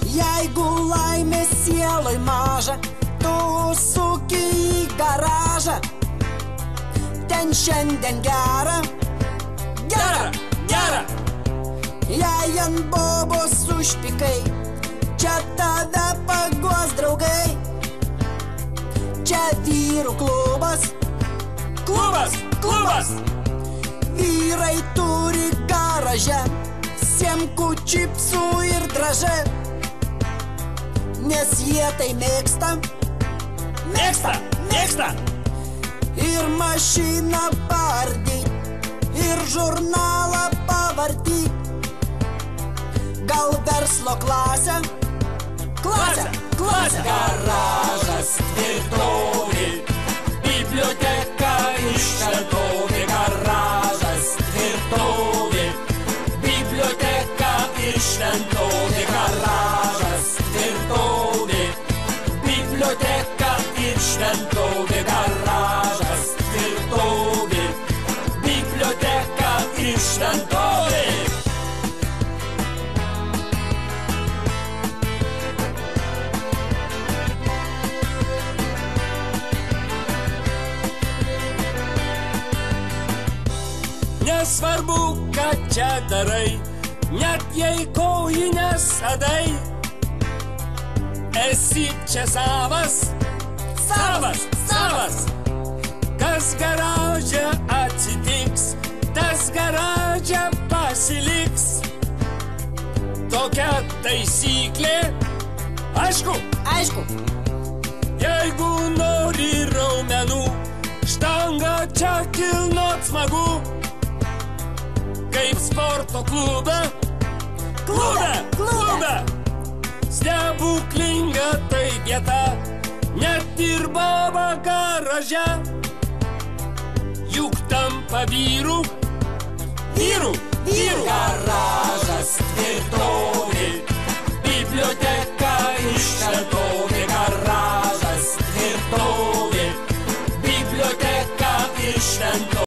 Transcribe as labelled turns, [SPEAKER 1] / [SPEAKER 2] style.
[SPEAKER 1] Jeigu laimės sieloj maža, tu suki į garažą. Ten šiandien gera,
[SPEAKER 2] Gera, gera.
[SPEAKER 1] jei ant bobos užpikai, čia tada paguos draugai. Čia vyrų klubas,
[SPEAKER 2] Klubas, klubas.
[SPEAKER 1] vyrai turi garaže semkų, čipsų ir dražė, nes jie tai mėgsta.
[SPEAKER 2] Mėgsta, mėgsta.
[SPEAKER 1] Ir mašiną pardyt, ir žurnalą pavartyt. Gal verslo klasę? Klasę, klasę.
[SPEAKER 2] Garažas tvirtovė, biblioteka iš šventovė. Garažas tvirtovė, biblioteka ir šventovė. Garažas tvirtovė, biblioteka ir šventovė. Garažas tvirtovė, biblioteka ir šventovė. Nesvarbu, ką čia darai, net jei kojines adai. Esi čia savas, savas, savas. Kas garaže atsitiks, tas garaže pasiliks. Tokia taisyklė, aišku,
[SPEAKER 1] Aišku,
[SPEAKER 2] jeigu nori raumenų, štangą čia kilnot smagu. Kaip sporto klube, klube, klube. Stebuklinga tai vieta, net ir baba garaže. Juk tampa vyrų, vyrų, vyrų.